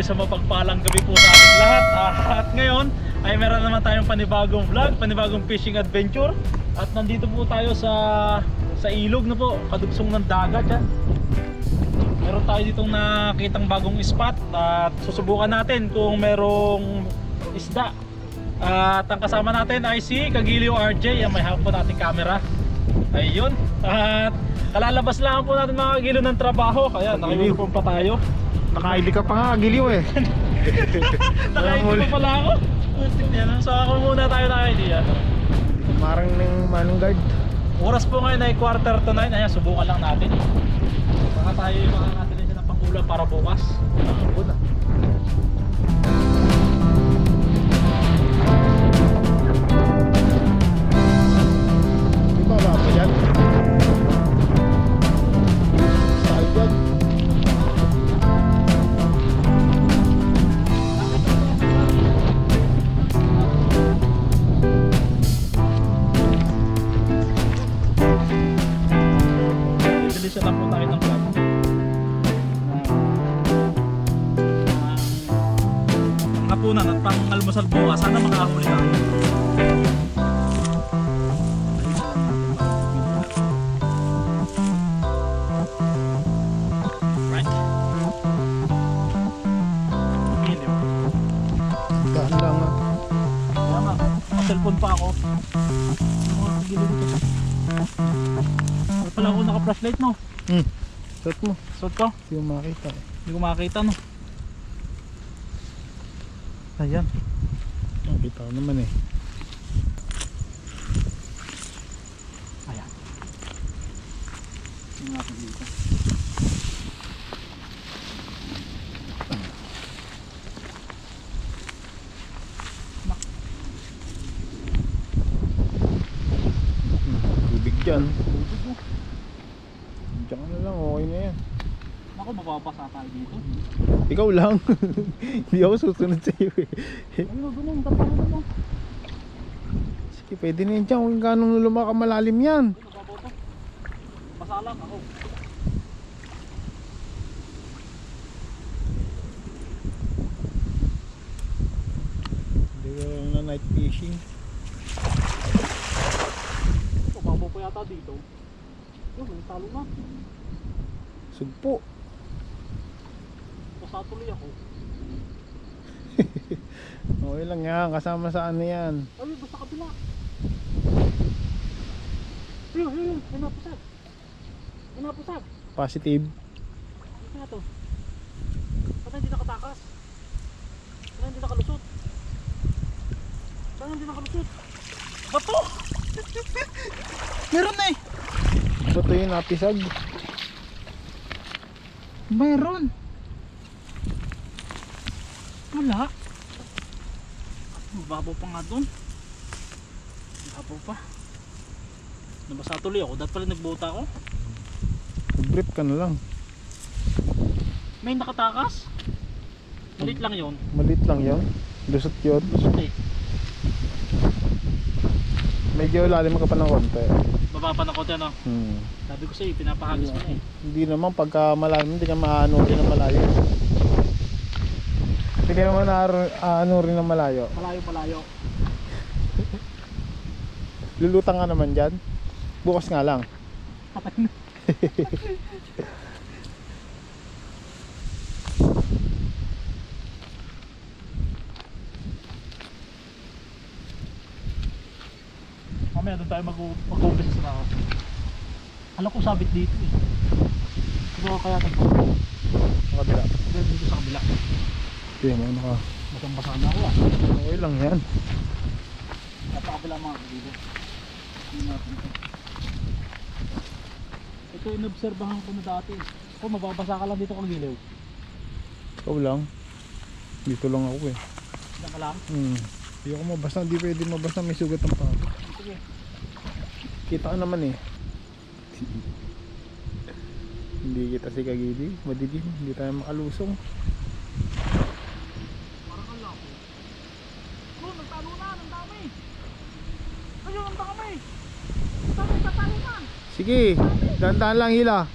isang mapagpalang gabi po sa ating lahat. At ngayon ay meron naman tayong panibagong vlog, panibagong fishing adventure. At nandito po tayo sa ilog na po, kadugsong ng dagat yan. Meron tayo ditong nakitang bagong spot at susubukan natin kung merong isda. At ang kasama natin ay si Kagilio RJ, ang may hawak po nating camera. Ayun. At kalalabas lang po natin mga Kagilio ng trabaho, kaya naka-uniform pa tayo. Nakaili ka pa nga, Agiliw eh. Naka-uniform pa pala ako. So ako muna tayo na-idea. Marang ng manong guard. Oras po ngayon ay 8:45. Ayan, subukan lang natin. Baka tayo yung makakatili siya ng pangulam para bukas. Una. Di ba ba pa dyan? Saan dyan? Bilisan lang po tayo ng vlog. Hapunan at pang almusal bukas, sana makahuli tayo. Right. Giliw. Daan lang ah. Kaya nga, naka-cellphone pa ako. Mga giliw dito. Wala pala ako naka-flashlight, no? Shot mo. Suot ko? Hindi mo makita eh. Hindi ko makakita, no? Ayan. Makita ko naman eh. Ayan. Tingnan natin dito. Tubig dyan. Diyan ka na lang, okay na yan. Ako, mapapasa tayo dito. Ikaw lang. Hindi ako susunod sa iyo eh. Ano, ganun, tapang mo. Sige, pwede na yan dyan. Kung ganong lumaka malalim yan. Nababoto. Masalang ako. Hindi ko lang na night fishing. Mababo pa yata dito. Yun, may talo na. Sugpo. Masatuloy ako. Okay lang yan. Kasama sa ano yan. Ay, basta kabila. Ayun. May napusag. May napusag. Positive. Ano kaya to? Ba't hindi nakatakas? Ba't hindi nakalusot? Ba't hindi nakalusot? Bato! Meron na eh! Ito yung napisag. Meron! Wala. Mababaw pa nga dun. Mababaw pa. Nabasa tuloy ako. Dapat pala nagbota ako. Brief ka na lang. May nakatakas. Malit lang yun. Malit lang yun. Lusot yun. Okay. Medyo lalim ka pa ng konti. Baba pa na konti, ano? Sabi ko sa'yo, pinapahagis mo na eh. Hindi naman pagka malalim, hindi ka maano rin ng malayo. Hindi ka naman ano rin ng malayo. Malayo. Lulutang ka naman dyan. Bukas nga lang. Patay na. Mamaya doon tayo mag-umpisa sa tao. Alam ko sabit dito eh. Siguro kaya tagpo. Sa kabila. Dito sa kabila. Hindi mo ano ka. Basang-basa na ako ah. Okay lang yan. Napakabila mga dito. Hindi natin ito. Ito inobserbahan ko na dati. Kung mababasa ka lang dito kang giliw. Ikaw lang. Dito lang ako eh. Diyan ka lang. Hindi ako mabasa. Hindi pwede mabasa. May sugat ang pako. Sige. Kita ka naman eh. Hindi kita si Kagili. Madilim. Hindi tayo makalusong. Parang ang lako. Oh, nagtalo na. Ang dami. Ayun, ang dami. Tatalo na. Sige. Dahan-dahan lang hila.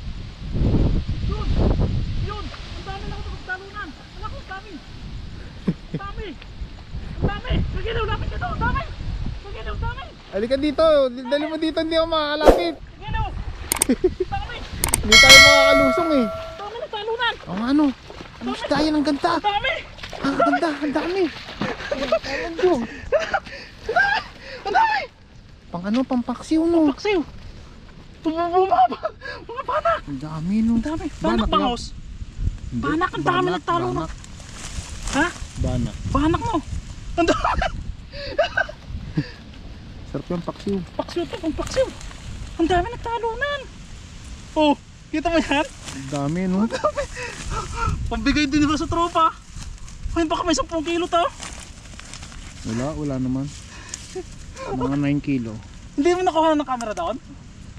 Yun. Ang dami na ako nagtalo na. Anak ko, ang dami. Kagiliw, lapit ka doon, dami! Kagiliw, dami! Halika dito, dali mo dito, hindi ako makakalapit. Kagiliw! Dami! Hindi tayo makakalusong eh. Dami na talunan! O ano? Ang isda yan, ang ganda. Dami! Ang ganda, ang dami. Ang dami. Ang dami! Pang ano, pang paksiw no. Paksiw! Mga banak! Ang dami no. Ang dami! Banak bangos! Hindi. Banak, ang dami ng talo na. Banak. Ha? Banak. Banak mo! Ang dami! Sarap yung paksiw. Paksiw to, pang paksiw! Ang dami ng talunan! Oh, kita mo yan? Ang dami no. Pambigay din ba sa tropa? Ay, baka may 10 kilo to. Wala naman. Mga 9 kilo. Hindi mo nakuha ng camera doon?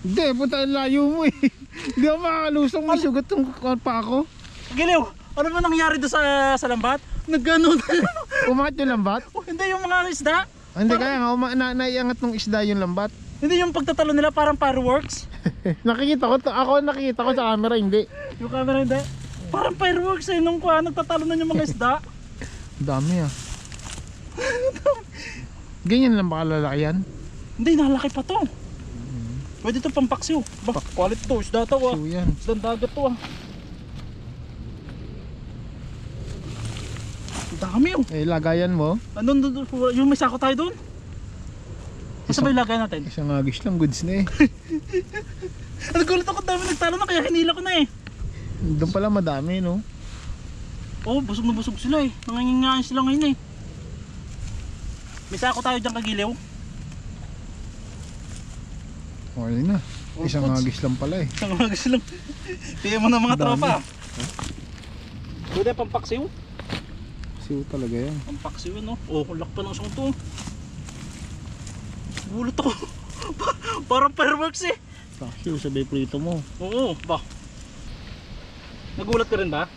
Hindi, punta ang layo mo eh. Hindi ako makalusong, may sugat yung pa ako. Giliw, ano ba nangyari doon sa lambat? Nagganon. Umangat yung lambat? Hindi yung mga isda. Hindi kaya nga, naiangat ng isda yung lambat. Hindi yung pagtatalo nila parang fireworks. Nakikita ko, ako nakikita ko sa camera, hindi. Yung camera hindi. Parang fireworks eh, nung nagtatalo na yung mga isda. Dami ah. Ganyan lang ba kalalaki yan? Hindi, nalaki pa to. Pwede to pampaksiw. Bah, quality to, isda to ah. So yan. Isda dagat to ah. Dami oh. Eh, lagayan mo. Andun, yung may sako tayo doon. Masa ba ilagay natin? Isang agis lang, goods na eh. Nagulat ako, dami nagtalo na kaya hinila ko na eh. Doon pala madami no. Oh, busog na busog sila eh. Nangangingain sila ngayon eh. May sako tayo dyan kagiliw. Okay na. Isang agis lang pala eh. Isang agis lang. Tiyan mo na mga tropa. Pwede pampaksiw? Siw talaga yan. Pampaksiw no? Oh, kulak pa ng sungto. Gulat ako. Parang fireworks eh. Siw, sabay prito mo. Oo, ba? Nagulat ka rin ba?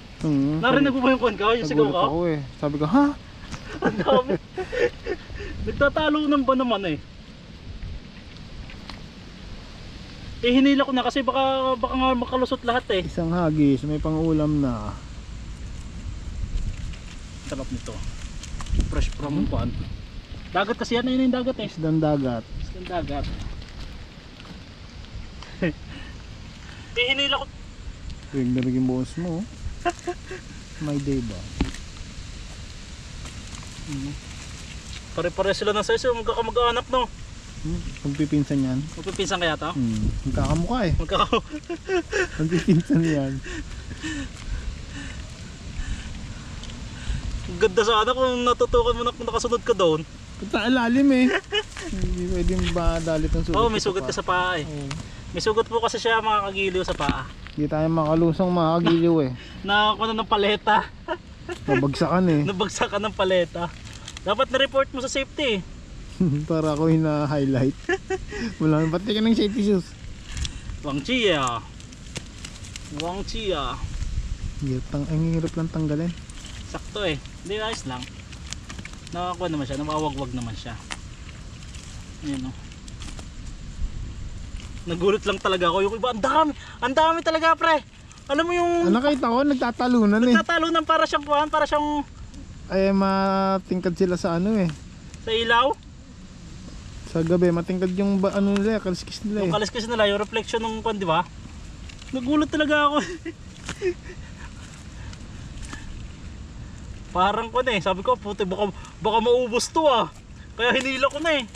Narinig mo ba yung kuhan ka? Yung sigaw Nagulat ka? ako eh. Sabi ko, ha? Ang dami. Nagtatalo ng ba naman eh? Eh hinila ko na kasi baka nga makalusot lahat eh. Isang hagis, may pang-ulam na. Sarap nito. Fresh from kuhan. Dagat kasi yan, yun yung dagat eh. Isdang dagat. Isdang dagat. Eh hinila ko. Tuwing na naging boss mo. May day ba? Pare-pare sila ng size, magkakamag-anak no. Pagpipinsan yan. Magpipinsan kaya to? Magkakamukha eh. Magkakaw. Pagpipinsan yan. Ganda sana kung natutukan mo na kung nakasunod ka doon. Punta alalim eh. Hindi pwedeng ba dalit ang sugat. Oo, may sugat ka sa paa eh. May sugat po kasi siya mga kagiliw sa paa. Hindi tayo makalusong makakagiliw eh. Nakakuha na ng paleta. Nabagsakan eh. Nabagsakan ng paleta. Dapat na-report mo sa safety eh. Para ako hina-highlight. Wala nang pati ka ng safety shoes. Wang Chia. Wang Chia. Ang hirap lang tanggalin. Sakto eh. Hindi, ayos lang. Nakakuha naman siya. Nakawagwag naman siya. Ayan o. Nagulat lang talaga ako. Yung iba, ang dami talaga pre. Alam mo yung Nakita ko, nagtatalunan eh. nagtatalunan para siyang kuhan, para siyang Ay, matingkad sila sa ano eh. sa ilaw. Sa gabi, matingkad yung ano nila, kaliskis nila Yung eh. kaliskis nila, yung reflection ng kuhan, di ba? Nagulat talaga ako. Parang kuhan eh. Sabi ko, puti, baka maubos to ah. Kaya hinila ko na eh.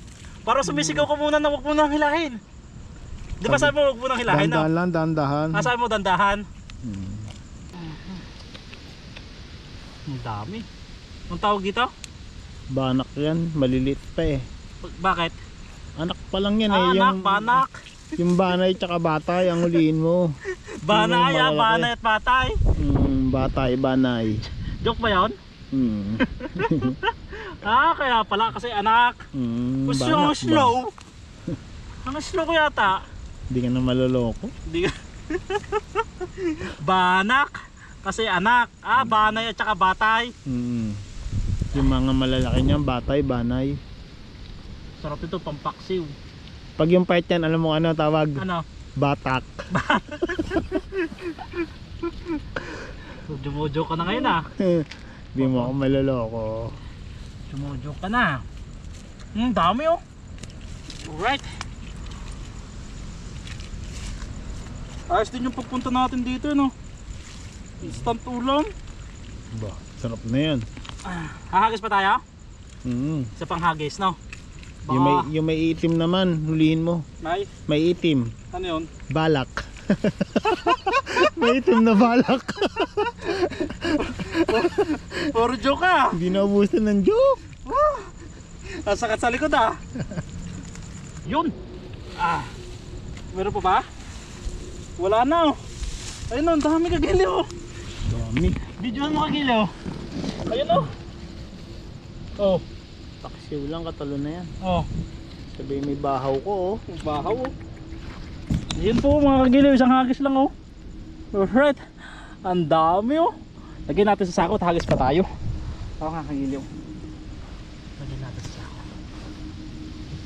Para sumisigaw ka muna na huwag mo nang hilahin. Di ba sabi mo huwag mo nang hilahin na? Dandahan lang, dandahan. Sabi mo dandahan. Ang dami. Ang tawag dito? Banak yan, maliliit pa eh. Bakit? Anak pa lang yan eh. Anak, banak. Yung banay tsaka batay ang huliin mo. Banay, Yung malalaki. banay at batay. Batay, banay. Joke ba yun? Kaya pala kasi anak. Gusto yung slow. Ang slow ko yata. Hindi ka na maloloko. Hindi ka. Banak. Kasi anak. Banay at saka batay. Yung mga malalaki niyan, batay, banay. Sarap ito, pampaksiw. Pag yung part yan, alam mo ano tawag? Ano? Batak. Jumojo ka na ngayon ah. Hindi mo ako maloloko. Jumojo ka na. Dami oh. Alright. Ayos din yung pagpunta natin dito, no? Instant ulam. Ba, sarap na yan. Hahagis pa tayo? Mm. Isa pang hagis, no? Yung may itim naman, hulihin mo. May itim. Ano yun? Balak. May itim na balak. Puro joke ah. Hindi naubusan ng joke. Nasakat sa likod ah. Yun. Meron pa ba? Wala na oh. Ayun oh, ang dami kagili oh. Dami. Videohan mo kagili oh. Ayun oh. Oh. Paksiw lang, katalo na yan. Oh. Sabi may bahaw ko oh. Bahaw oh. Yun po mga kagiliw, isang hagis lang oh. Alright. Ang dami oh. Lagyan natin sa sako at hagis pa tayo. Oo nga kagiliw. Lagyan natin sa sako.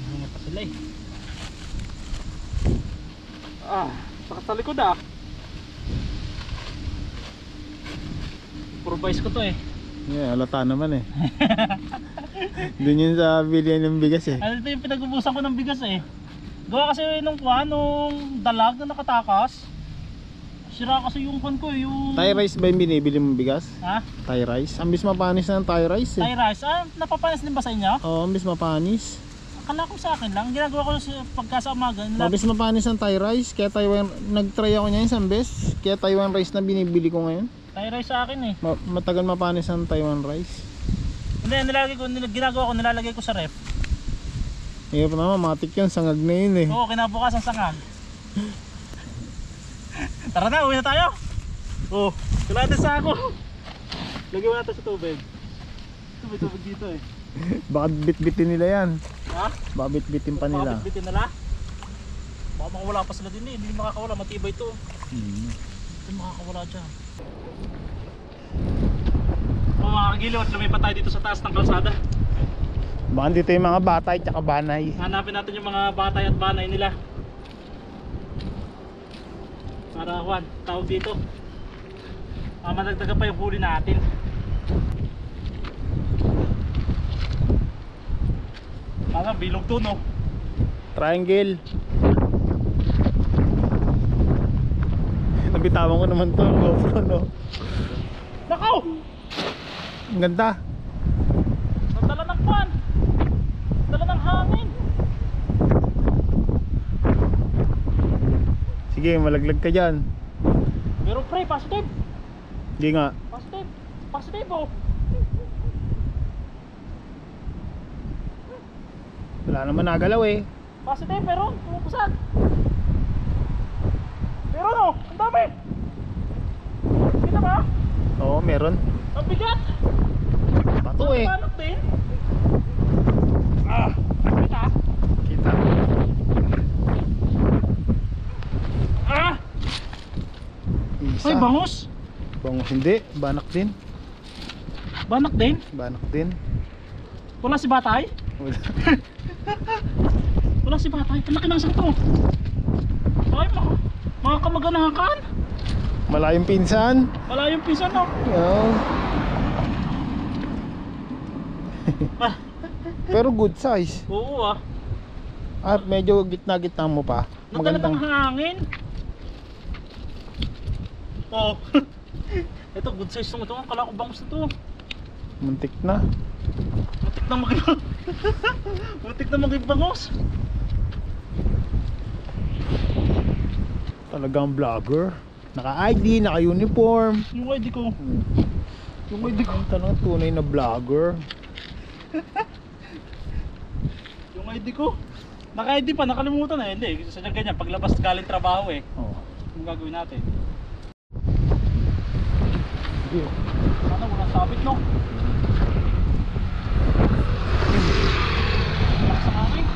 Mahinga pa sila eh. Saka sa likod ah. Improvise ko to eh. Yeah, halata naman eh. Doon yun sa bilihan ng bigas eh. Ano ito yung pinag-ubusan ko ng bigas eh. Gawa kasi nung dalag na nakatakas. Sira kasi yung kwan ko eh, yung... Thai rice ba yung binibili mong bigas? Ha? Thai rice? Ambis mapanis na ng Thai rice eh. Thai rice? Napapanis din ba sa inyo? Oo, ambis mapanis. Akala ko sa akin lang. Ginagawa ko pagka sa umaga. Ambis mapanis ng Thai rice. Kaya Taiwan, nag-try ako niya isang bes. Kaya Taiwan rice na binibili ko ngayon. Thai rice sa akin eh. Matagal mapanis ang Taiwan rice. Hindi, ginagawa ko, nilalagay ko sa ref. Ngayon pa naman, matik yun, sangag na yun eh. Oo, kinabukasan sangag. Tara na, uwi na tayo. Oh, kailangan natin sa ako. Lagyan mo natin sa tubig. May tubig dito eh. Baka bit-bitin nila yan. Ha? Baka bit-bitin pa nila. Baka bit-bitin nila? Baka makawala pa sila din eh. Hindi makakawala, matibay ito. Hindi makakawala dyan. Mga kagiliw at lumipat tayo dito sa taas ng kalsada. Baka dito yung mga batay at banay. Hanapin natin yung mga batay at banay nila. Para Juan, tawag dito. Madagdagan pa yung huli natin. Bilog to no. Triangle. Nabitawan ko naman to, GoPro no. Nakaw! Ang ganda. Nagdala ng kwan. Nagdala ng hangin. Sige, malaglag ka dyan. Pero pre, positive. Hindi nga. Positive. Positive oh. Wala naman nagalaw eh. Positive, meron. Pumupusag. Pero no, ang dami. Kita ba? Oo, meron. Ang bigat. Bato eh. Balok din. Kita. Kita. Isa. Ay, bangus. Bangus hindi. Banak din. Banak din. Banak din. Wala si Batay. Wala. Wala si Batay. Ang laki ng sakto. Ay, mga kamag-anakan. Malayong pinsan. Malayong pisan no. Oo. Pero good size. Oo ah. At medyo gitna-gitna mo pa. Nagdala ng hangin. Oh. Ito good size ito. Ang kala ko bangus na to. Muntik na. Muntik na maging bangus. Talagang vlogger. Naka-ID, naka-uniform. Yung ID ko. Yung ID ko. Talagang tunay na vlogger. Yung ID ko. Naka-ID pa, nakalimutan na. Hindi, sadya ganyan. Paglabas galing trabaho eh. Oh. Yung gagawin natin. Sige. Sana walang sabit no. Lakas ang hangin.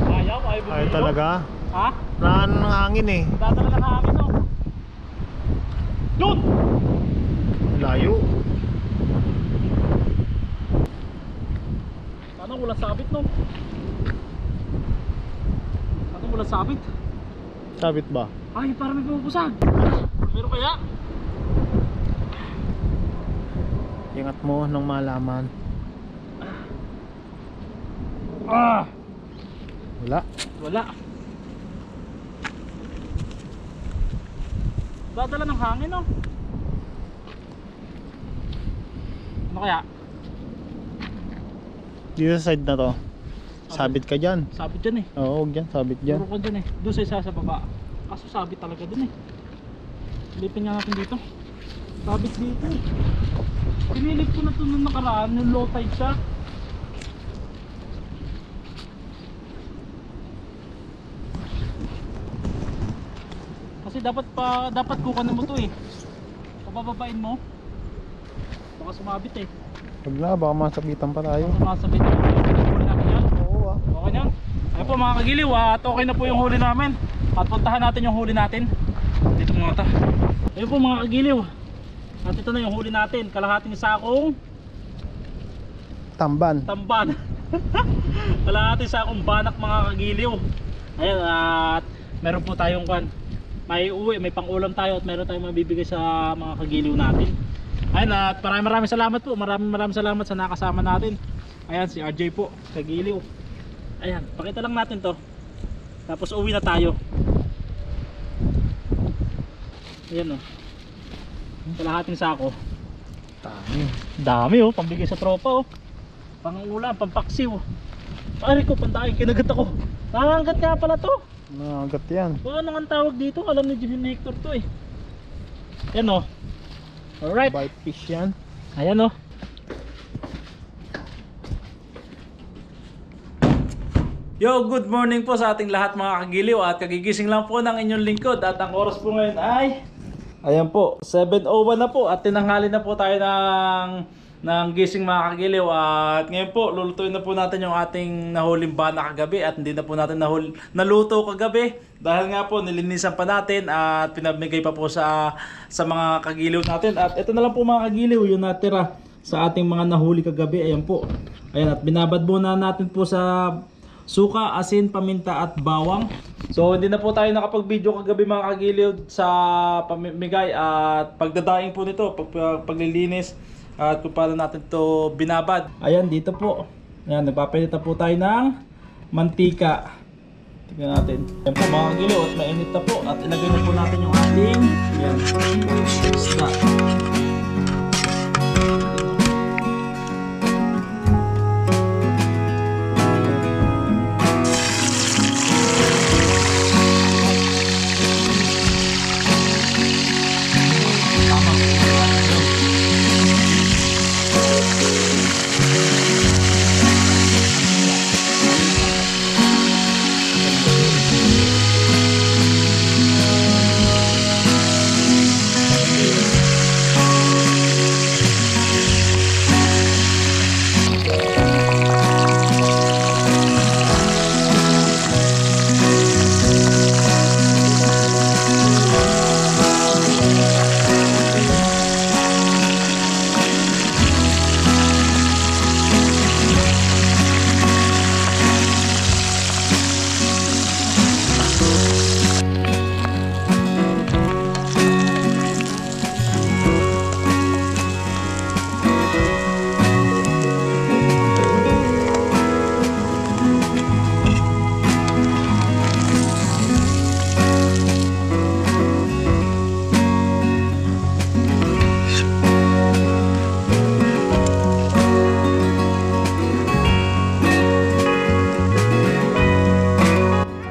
Ayaw bumili. Ay talaga. Ha? Naan ng hangin eh. Dadala ng hangin no. Yun! Layo. Sana walang sabit no. Sana walang sabit. Sabit ba? Ay, parang may pumupusag. Pero kaya? Ingat mo nang malaman. Ah! Wala. Wala. Dadala ng hangin, no? Ano kaya? Dito sa side na to. Sabit ka dyan. Sabit dyan eh. Oo, huwag dyan. Sabit dyan. Puro ka dyan eh. Doon sa isa sa baba. Kaso sabit talaga dun eh. Silipin nga natin dito. Sabit dito eh. Pinilip ko na ito nung nakaraan. Yung low tide siya. Kasi dapat kukanan mo to eh. Pabababain mo. Baka sumabit eh. Huwag na, baka masabitan pa tayo. Sumasabit. Huli natin yan. Oo ah. Okay na. Ayun po mga kagiliw at okay na po yung huli namin. At puntahan natin yung huli natin. Dito mga ta. Ayun po mga kagiliw. At ito na yung huli natin. Kalahating sakong Tamban. tamban. Kalahating sakong banak mga kagiliw. Ayun at meron po tayong kan. May uwi, may pang-ulam tayo at meron tayong mabibigay sa mga kagiliw natin. Ayun at maraming salamat po. Maraming salamat sa nakasama natin. Ayan si RJ po, kagiliw. Ayan, pakita lang natin to. Tapos uwi na tayo. Ayan o. Kalahating sako. Dami oh, pambigay sa tropa oh. Pangulam, pampaksiw. Ay ko, pandaing kinagat ako. Nangangat nga pala to. Nakagat yan. Ano nga ang tawag dito? Alam ni Jimmy Hector to eh. Ayan oh. Alright. Bite fish yan. Ayan oh. Yo, good morning po sa ating lahat mga kagiliw at kagigising lang po ng inyong lingkod at ang oras po ngayon ay ayan po, 7:01 na po at tinanghali na po tayo ng gising mga kagiliw at ngayon po lulutuin na po natin yung ating nahuling bana kagabi at hindi na po natin naluto kagabi dahil nga po nilinisan pa natin at pinamigay pa po sa mga kagiliw natin at ito na lang po mga kagiliw yung natira sa ating mga nahuli kagabi. Ayan po, ayan at binabad muna natin po sa suka, asin, paminta at bawang. So hindi na po tayo nakapag-video kagabi mga kagiliw sa pamimigay at pagdadaing po nito, paglilinis at kung paano natin to binabad. Ayan dito po. Ayan, nagpapalit na po tayo ng mantika. Tignan natin. Ayan po mga kagiliw at mainit na po at ilagay na po natin yung ating ayan, isda.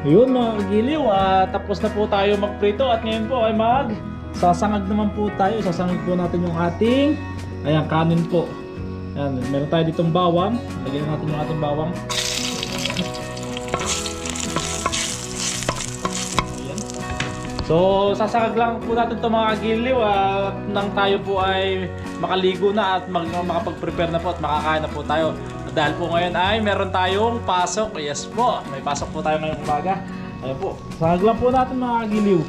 Yun mga kagiliw, tapos na po tayo magprito at ngayon po ay sasangag naman po tayo. Sasangag po natin yung ating ayan, kanin po. Ayan, meron tayo ditong bawang. Lagyan natin yung ating bawang. Ayan. So sasangag lang po natin itong mga kagiliw at nang tayo po ay makaligo na at makapag-prepare na po at makakain na po tayo. Dahil po ngayon ay meron tayong pasok. Yes po, may pasok po tayo ngayong umaga. Ayan po, sangag lang po natin mga kagiliw.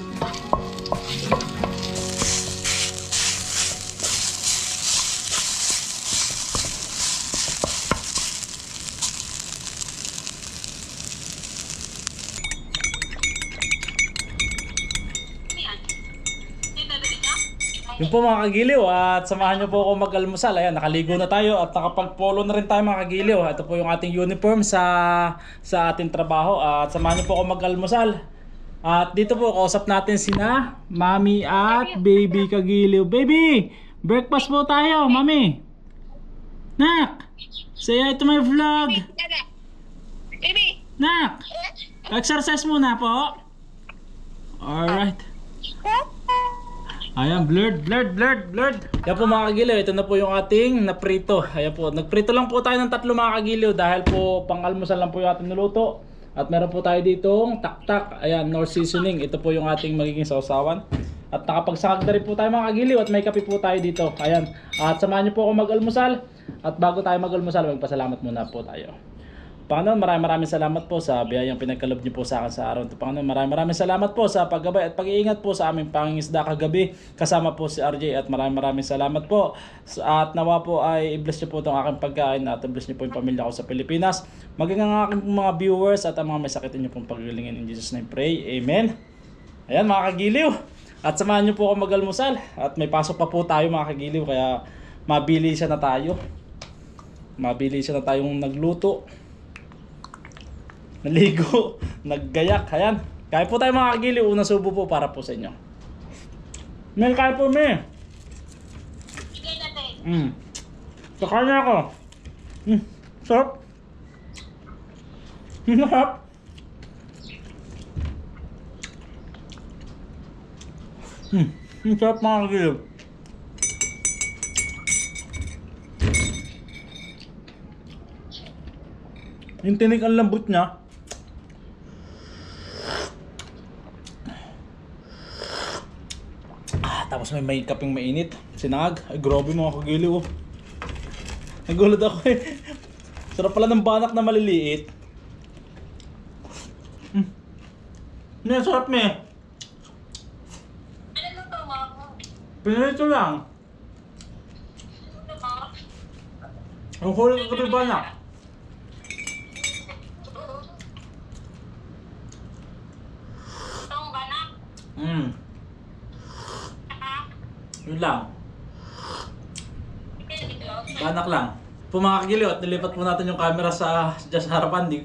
Yun po mga kagiliw, at samahan nyo po ako mag-almusal. Ayan, nakaligo na tayo at nakapag-polo na rin tayo mga kagiliw. Ito po yung ating uniform sa ating trabaho, at samahan nyo po ako mag-almusal. At dito po, kausap natin sina Mami at Baby kagiliw. Baby! Breakfast po tayo, Mami! Nak! Say hi to my vlog! Baby! Nak! Exercise muna po! Alright. Ayan, blurred. Yan po mga kagiliw, ito na po yung ating naprito. Ayan po, nagprito lang po tayo ng 3 mga kagiliw dahil po pang-almusal lang po yung ating niluto. At meron po tayo ditong tak-tak, ayan, Knorr seasoning. Ito po yung ating magiging sausawan. At nakapagsakag na rin po tayo mga kagiliw at may kape po tayo dito. Ayan, at samahan niyo po ako mag-almusal. At bago tayo mag-almusal, magpasalamat muna po tayo. Panginoon, maraming salamat po sa biyayang pinagkaloob niyo po sa akin sa araw ito. Panginoon, maraming salamat po sa paggabay at pag-iingat po sa aming pangingisda kagabi. Kasama po si RJ at maraming salamat po. At nawa po ay i-bless niyo po itong aking pagkain at i-bless niyo po yung pamilya ko sa Pilipinas. Maging ang aking mga viewers at ang mga may sakit niyo pong paglilingin. In Jesus' name pray. Amen. Ayan mga kagiliw. At samahan niyo po ako mag-almusal. At may pasok pa po tayo mga kagiliw kaya mabili siya na tayo. Mabili siya na tayong nagluto. Naligo, naggayak, ayan. Kaya po tayo mga kagiliw, unang subo po para po sa inyo. Mel, kaya po, Mel. Kakain na ako. Sarap. Sarap. Sarap mga kagiliw. Yung tinik ang lambot niya. Tapos may kaping mainit. Sinangag. Ay grabe mga kagiliw. Nagulat ako eh. Sarap pala ng banak na maliliit. Sarap me. Ano na to, Mama? Pinalito lang. Ang huli ko kape banak. Itong banak? Yun lang. Banak lang. Po mga kagiliw, at nilipat po natin yung camera sa harapan. Di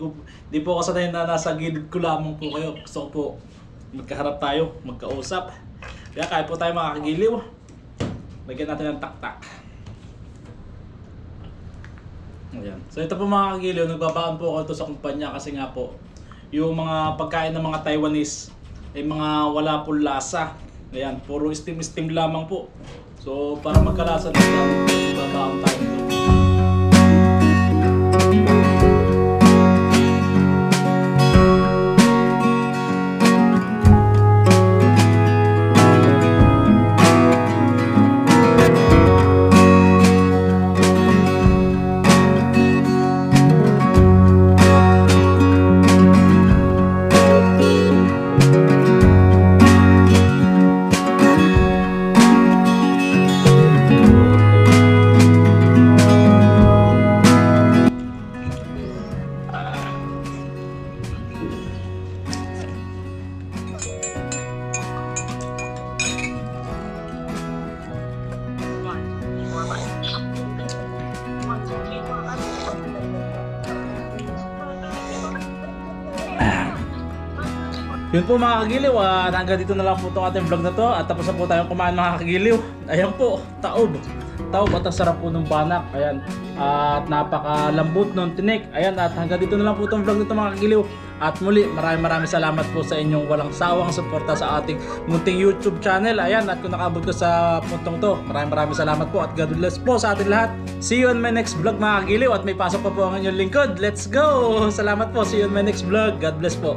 po ako sanay na nasa gilid ko lamang po kayo. Gusto ko po magkaharap tayo, magkausap. Kaya kaya po tayo mga kagiliw. Lagyan natin ng tak-tak. Ayan. So ito po mga kagiliw, nagbabaan po ako ito sa kumpanya kasi nga po yung mga pagkain ng mga Taiwanese ay mga wala po lasa. Ayan, puro steam lamang po. So para magkalasa natin, nagbabaan tayo ito. Yun po mga kagiliw, hanggang dito na lang po itong ating vlog na to at tapos na po tayong kumain mga kagiliw. Ayan po, taob at ang sarap po ng banak. Ayan, at napakalambot ng tinik. Ayan, at hanggang dito na lang po itong vlog nito mga kagiliw. At muli, maraming salamat po sa inyong walang sawang suporta sa ating munting YouTube channel. Ayan, at kung nakabot ko sa puntong to, maraming salamat po at God bless po sa ating lahat. See you on my next vlog mga kagiliw, at may pasok pa po ang inyong lingkod. Let's go! Salamat po, see you on my next vlog. God bless po.